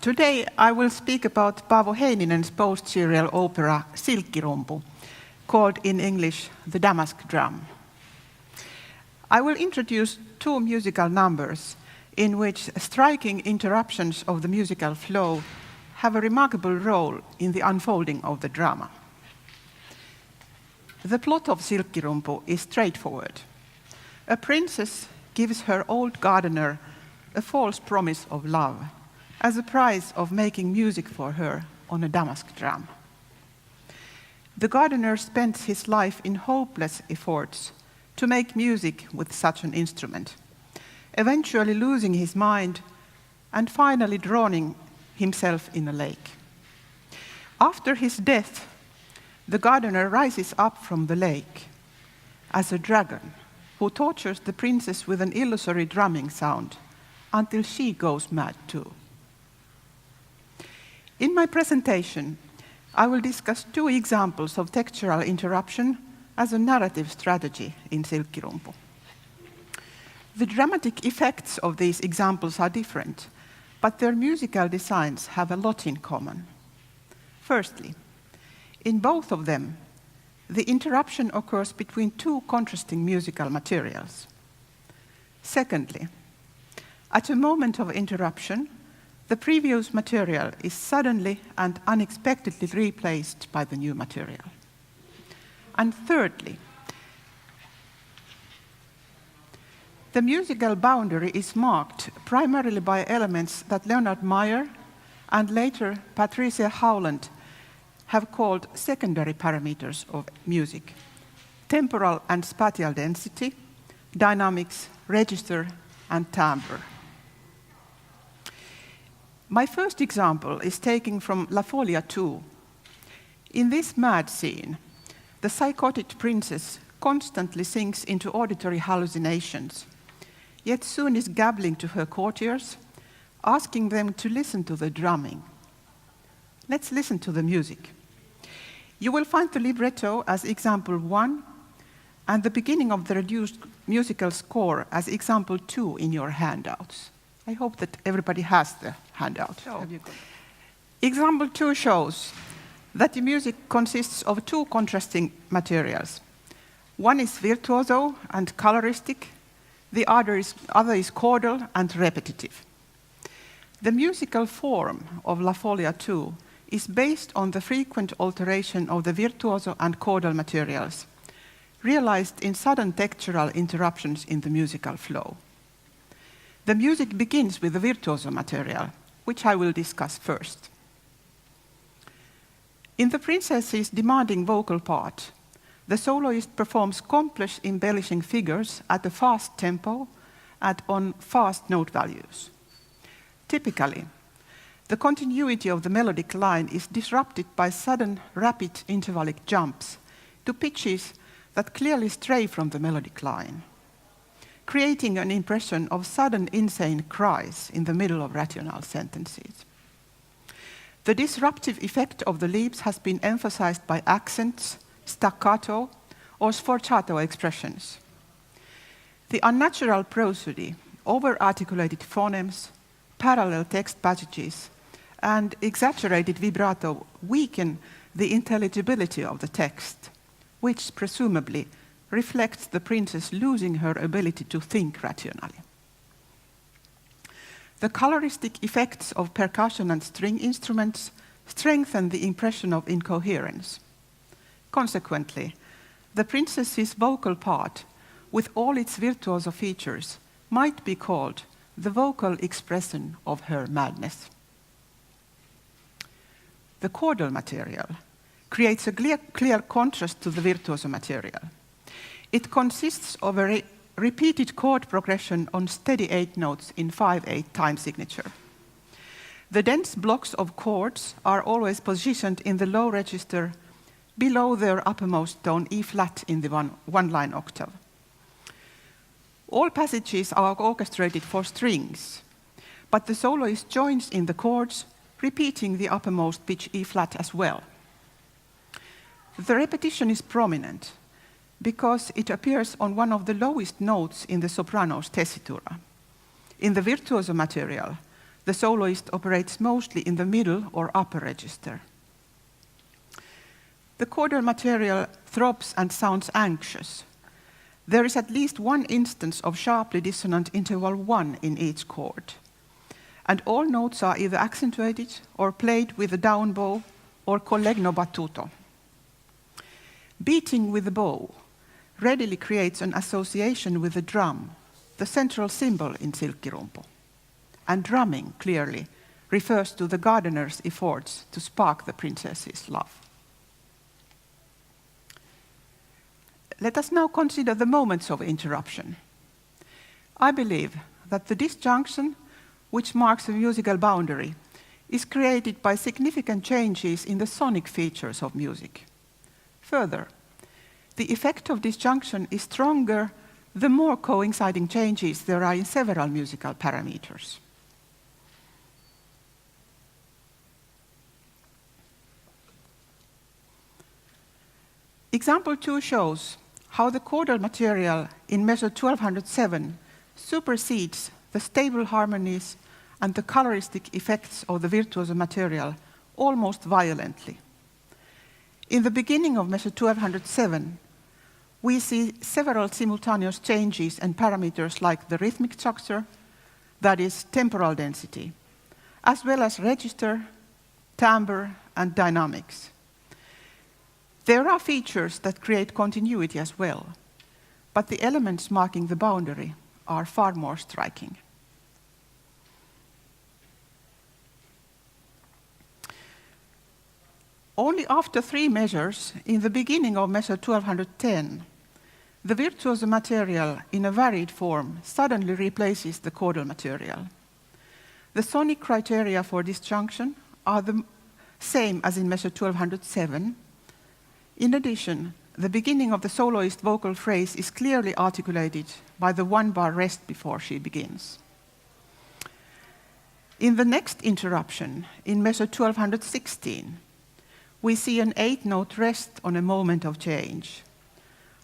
Today I will speak about Paavo Heininen's post-serial opera Silkkirumpu, called in English The Damask Drum. I will introduce two musical numbers in which striking interruptions of the musical flow have a remarkable role in the unfolding of the drama. The plot of Silkkirumpu is straightforward. A princess gives her old gardener a false promise of love as a price of making music for her on a damask drum. The gardener spends his life in hopeless efforts to make music with such an instrument, eventually losing his mind and finally drowning himself in a lake. After his death, the gardener rises up from the lake as a dragon who tortures the princess with an illusory drumming sound until she goes mad too. In my presentation, I will discuss two examples of textural interruption as a narrative strategy in Silkkirumpu. The dramatic effects of these examples are different, but their musical designs have a lot in common. Firstly, in both of them, the interruption occurs between two contrasting musical materials. Secondly, at a moment of interruption, the previous material is suddenly and unexpectedly replaced by the new material. And thirdly, the musical boundary is marked primarily by elements that Leonard Meyer and later Patricia Howland have called secondary parameters of music: temporal and spatial density, dynamics, register, and timbre. My first example is taken from La Folia 2. In this mad scene, the psychotic princess constantly sinks into auditory hallucinations, yet soon is gabbling to her courtiers, asking them to listen to the drumming. Let's listen to the music. You will find the libretto as example 1 and the beginning of the reduced musical score as example 2 in your handouts. I hope that everybody has the handout. Example 2 shows that the music consists of two contrasting materials. One is virtuoso and coloristic, the other is chordal and repetitive. The musical form of La Folia 2 is based on the frequent alteration of the virtuoso and chordal materials, realized in sudden textural interruptions in the musical flow. The music begins with the virtuoso material, which I will discuss first. In the princess's demanding vocal part, the soloist performs complex embellishing figures at a fast tempo and on fast note values. Typically, the continuity of the melodic line is disrupted by sudden, rapid intervallic jumps to pitches that clearly stray from the melodic line, creating an impression of sudden insane cries in the middle of rational sentences. The disruptive effect of the leaps has been emphasized by accents, staccato, or sforzato expressions. The unnatural prosody, over-articulated phonemes, parallel text passages, and exaggerated vibrato weaken the intelligibility of the text, which presumably reflects the princess losing her ability to think rationally. The coloristic effects of percussion and string instruments strengthen the impression of incoherence. Consequently, the princess's vocal part, with all its virtuoso features, might be called the vocal expression of her madness. The chordal material creates a clear contrast to the virtuoso material. It consists of a repeated chord progression on steady 8 notes in 5/8 time signature. The dense blocks of chords are always positioned in the low register below their uppermost tone E flat in the one-line octave. All passages are orchestrated for strings, but the soloist joins in the chords, repeating the uppermost pitch E flat as well. The repetition is prominent because it appears on one of the lowest notes in the soprano's tessitura. In the virtuoso material, the soloist operates mostly in the middle or upper register. The chordal material throbs and sounds anxious. There is at least one instance of sharply dissonant interval 1 in each chord, and all notes are either accentuated or played with a down bow or collegno battuto. Beating with the bow readily creates an association with the drum, the central symbol in Silkkirumpu. And drumming, clearly, refers to the gardener's efforts to spark the princess's love. Let us now consider the moments of interruption. I believe that the disjunction, which marks a musical boundary, is created by significant changes in the sonic features of music. Further, the effect of disjunction is stronger the more coinciding changes there are in several musical parameters. Example 2 shows how the chordal material in measure 1207 supersedes the stable harmonies and the coloristic effects of the virtuoso material almost violently. In the beginning of measure 1207, we see several simultaneous changes and parameters like the rhythmic structure, that is, temporal density, as well as register, timbre, and dynamics. There are features that create continuity as well, but the elements marking the boundary are far more striking. Only after 3 measures, in the beginning of measure 1210, the virtuoso material in a varied form suddenly replaces the chordal material. The sonic criteria for disjunction are the same as in measure 1207. In addition, the beginning of the soloist vocal phrase is clearly articulated by the 1-bar rest before she begins. In the next interruption, in measure 1216, we see an 8-note rest on a moment of change.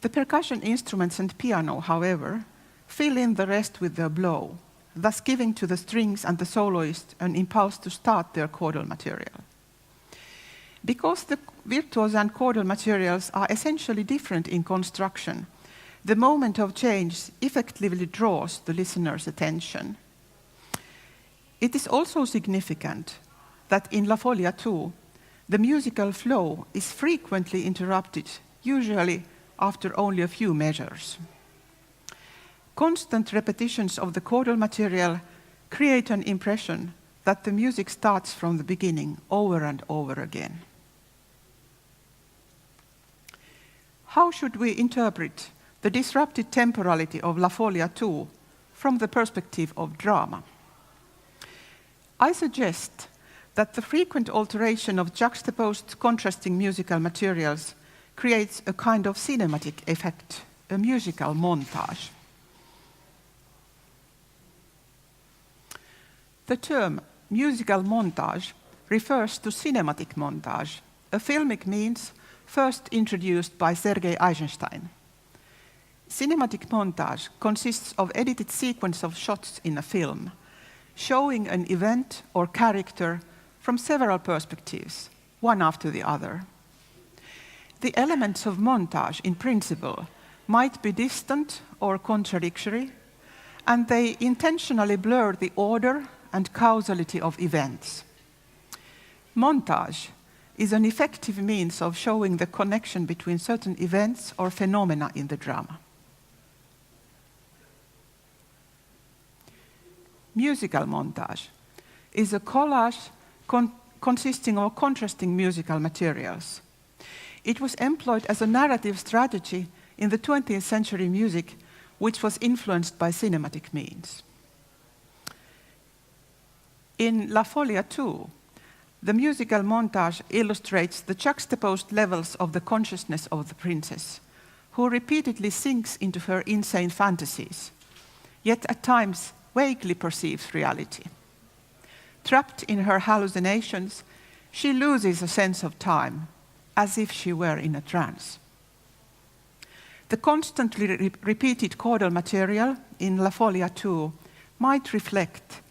The percussion instruments and piano, however, fill in the rest with their blow, thus giving to the strings and the soloist an impulse to start their chordal material. Because the virtuoso and chordal materials are essentially different in construction, the moment of change effectively draws the listener's attention. It is also significant that in La Folia 2, the musical flow is frequently interrupted, usually after only a few measures. Constant repetitions of the chordal material create an impression that the music starts from the beginning over and over again. How should we interpret the disrupted temporality of La Folia 2 from the perspective of drama? I suggest that the frequent alteration of juxtaposed contrasting musical materials creates a kind of cinematic effect, a musical montage. The term musical montage refers to cinematic montage, a filmic means first introduced by Sergei Eisenstein. Cinematic montage consists of edited sequence of shots in a film, showing an event or character from several perspectives, one after the other. The elements of montage, in principle, might be distant or contradictory, and they intentionally blur the order and causality of events. Montage is an effective means of showing the connection between certain events or phenomena in the drama. Musical montage is a collage consisting of contrasting musical materials. It was employed as a narrative strategy in the 20th century music, which was influenced by cinematic means. In La Folia 2, the musical montage illustrates the juxtaposed levels of the consciousness of the princess, who repeatedly sinks into her insane fantasies, yet at times vaguely perceives reality. Trapped in her hallucinations, she loses a sense of time, as if she were in a trance. The constantly repeated chordal material in La Folia 2 might reflect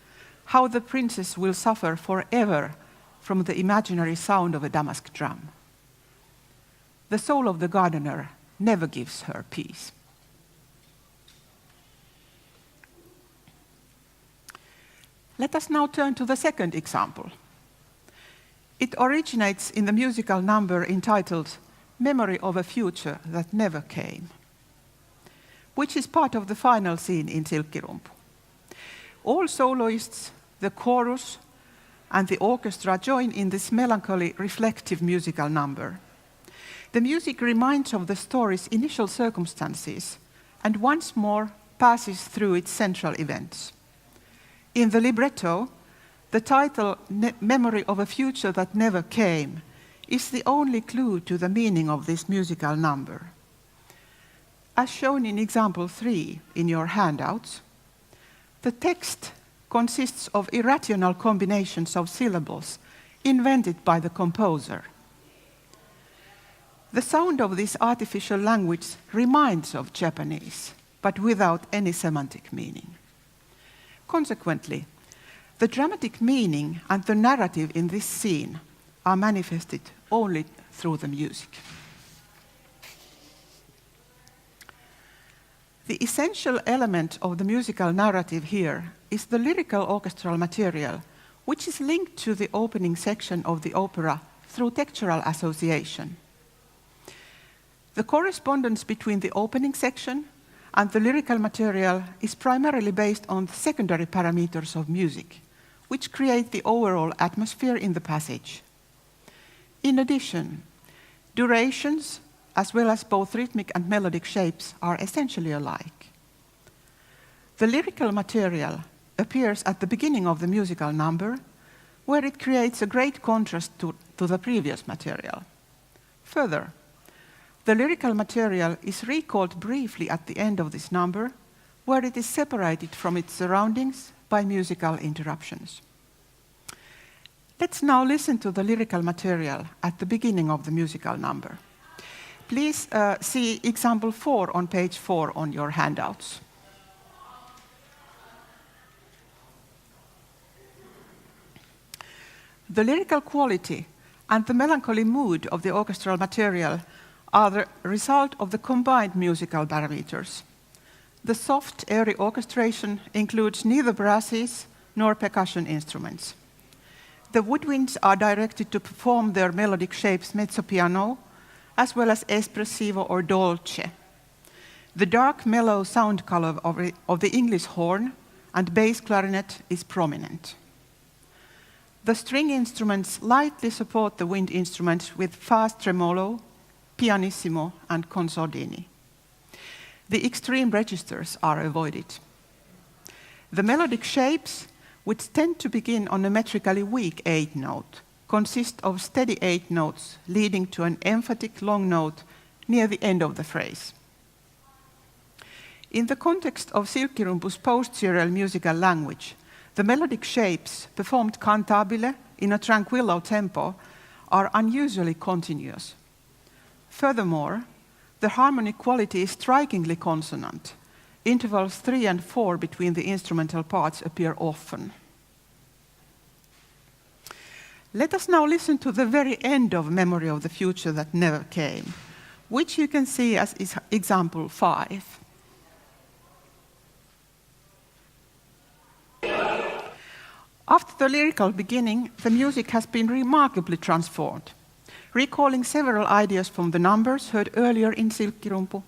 how the princess will suffer forever from the imaginary sound of a damask drum. The soul of the gardener never gives her peace. Let us now turn to the second example. It originates in the musical number entitled Memory of a Future That Never Came, which is part of the final scene in Silkkirumpu. All soloists, the chorus, and the orchestra join in this melancholy, reflective musical number. The music reminds of the story's initial circumstances and once more passes through its central events. In the libretto, the title, Memory of a Future That Never Came, is the only clue to the meaning of this musical number. As shown in example 3 in your handouts, the text consists of irrational combinations of syllables invented by the composer. The sound of this artificial language reminds of Japanese, but without any semantic meaning. Consequently, the dramatic meaning and the narrative in this scene are manifested only through the music. The essential element of the musical narrative here is the lyrical orchestral material, which is linked to the opening section of the opera through textural association. The correspondence between the opening section and the lyrical material is primarily based on the secondary parameters of music, which create the overall atmosphere in the passage. In addition, durations, as well as both rhythmic and melodic shapes, are essentially alike. The lyrical material appears at the beginning of the musical number, where it creates a great contrast to the previous material. Further, the lyrical material is recalled briefly at the end of this number, where it is separated from its surroundings by musical interruptions. Let's now listen to the lyrical material at the beginning of the musical number. Please see example 4 on page 4 on your handouts. The lyrical quality and the melancholy mood of the orchestral material are the result of the combined musical parameters. The soft, airy orchestration includes neither brasses nor percussion instruments. The woodwinds are directed to perform their melodic shapes mezzo-piano, as well as espressivo or dolce. The dark, mellow sound color of the English horn and bass clarinet is prominent. The string instruments lightly support the wind instruments with fast tremolo, pianissimo, and consordini. The extreme registers are avoided. The melodic shapes, which tend to begin on a metrically weak 8 note, consist of steady 8 notes leading to an emphatic long note near the end of the phrase. In the context of Silkkirumpu's post-serial musical language, the melodic shapes performed cantabile in a tranquillo tempo are unusually continuous. Furthermore, the harmonic quality is strikingly consonant. Intervals 3 and 4 between the instrumental parts appear often. Let us now listen to the very end of Memory of the Future That Never Came, which you can see as example 5. After the lyrical beginning, the music has been remarkably transformed. Recalling several ideas from the numbers heard earlier in Silkkirumpu,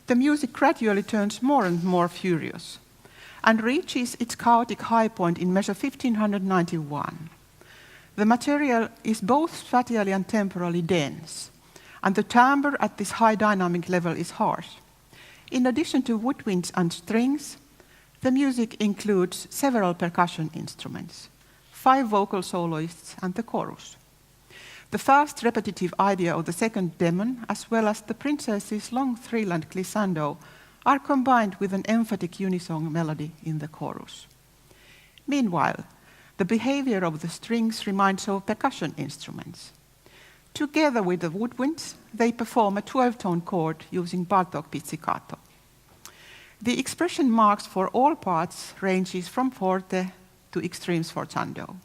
the music gradually turns more and more furious and reaches its chaotic high point in measure 1591. The material is both spatially and temporally dense, and the timbre at this high dynamic level is harsh. In addition to woodwinds and strings, the music includes several percussion instruments, 5 vocal soloists, and the chorus. The fast repetitive idea of the second demon, as well as the princess's long thrill and glissando, are combined with an emphatic unisong melody in the chorus. Meanwhile, the behavior of the strings reminds of percussion instruments. Together with the woodwinds, they perform a 12-tone chord using Bartók pizzicato. The expression marks for all parts ranges from forte to extreme sforzando.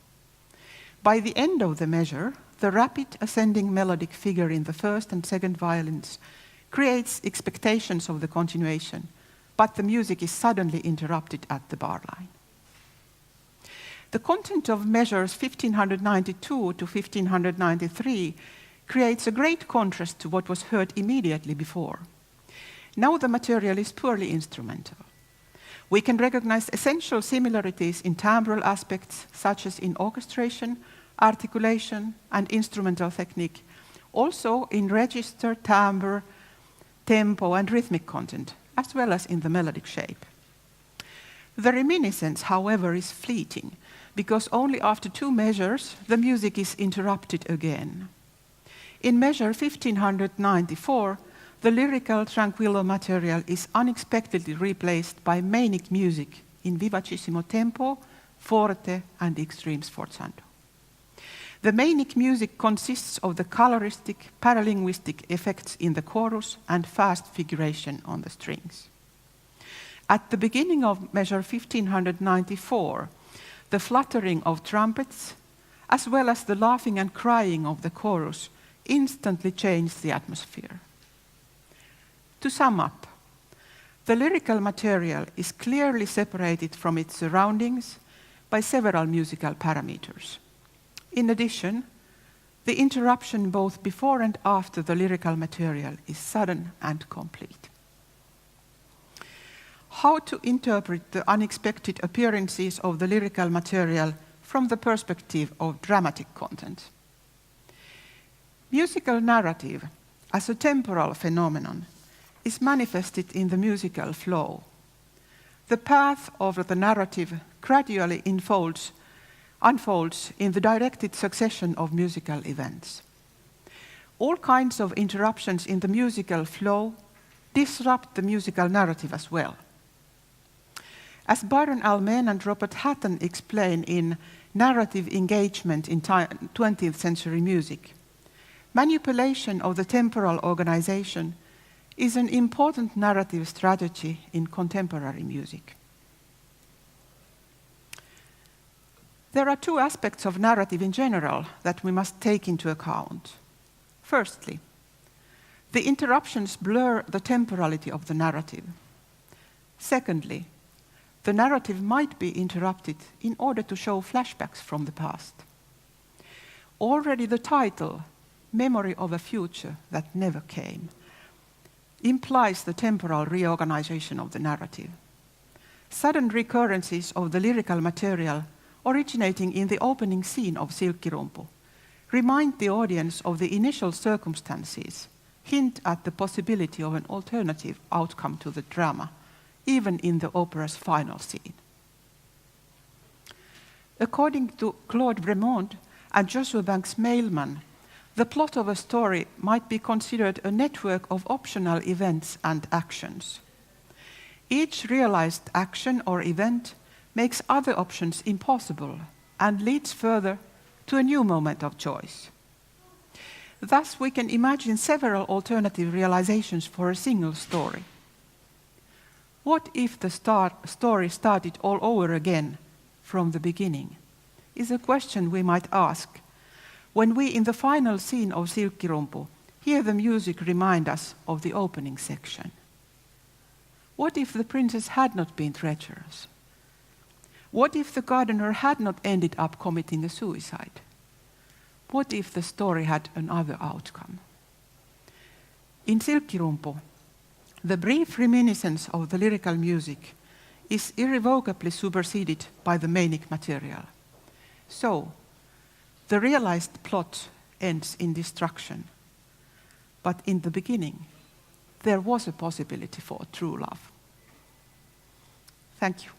By the end of the measure, the rapid ascending melodic figure in the first and second violins creates expectations of the continuation, but the music is suddenly interrupted at the bar line. The content of measures 1592 to 1593 creates a great contrast to what was heard immediately before. Now the material is purely instrumental. We can recognize essential similarities in timbral aspects, such as in orchestration, articulation, and instrumental technique, also in register, timbre, tempo, and rhythmic content, as well as in the melodic shape. The reminiscence, however, is fleeting, because only after 2 measures the music is interrupted again. In measure 1594, the lyrical tranquillo material is unexpectedly replaced by manic music in vivacissimo tempo, forte, and extreme sforzando. The manic music consists of the coloristic, paralinguistic effects in the chorus and fast figuration on the strings. At the beginning of measure 1594, the fluttering of trumpets, as well as the laughing and crying of the chorus, instantly changed the atmosphere. To sum up, the lyrical material is clearly separated from its surroundings by several musical parameters. In addition, the interruption both before and after the lyrical material is sudden and complete. How to interpret the unexpected appearances of the lyrical material from the perspective of dramatic content? Musical narrative, as a temporal phenomenon, is manifested in the musical flow. The path of the narrative gradually unfolds in the directed succession of musical events. All kinds of interruptions in the musical flow disrupt the musical narrative as well. As Byron Almen and Robert Hatton explain in Narrative Engagement in 20th Century Music, manipulation of the temporal organization is an important narrative strategy in contemporary music. There are 2 aspects of narrative in general that we must take into account. Firstly, the interruptions blur the temporality of the narrative. Secondly, the narrative might be interrupted in order to show flashbacks from the past. Already the title, Memory of a Future That Never Came, implies the temporal reorganization of the narrative. Sudden recurrences of the lyrical material originating in the opening scene of Silkkirumpu remind the audience of the initial circumstances, hint at the possibility of an alternative outcome to the drama, even in the opera's final scene. According to Claude Bremond and Joshua Banks Mailman, the plot of a story might be considered a network of optional events and actions. Each realized action or event makes other options impossible and leads further to a new moment of choice. Thus, we can imagine several alternative realizations for a single story. What if the story started all over again from the beginning? Is a question we might ask when we, in the final scene of Silkkirumpu, hear the music remind us of the opening section. What if the princess had not been treacherous? What if the gardener had not ended up committing a suicide? What if the story had another outcome? In Silkkirumpu, the brief reminiscence of the lyrical music is irrevocably superseded by the manic material. So, the realized plot ends in destruction. But in the beginning, there was a possibility for true love. Thank you.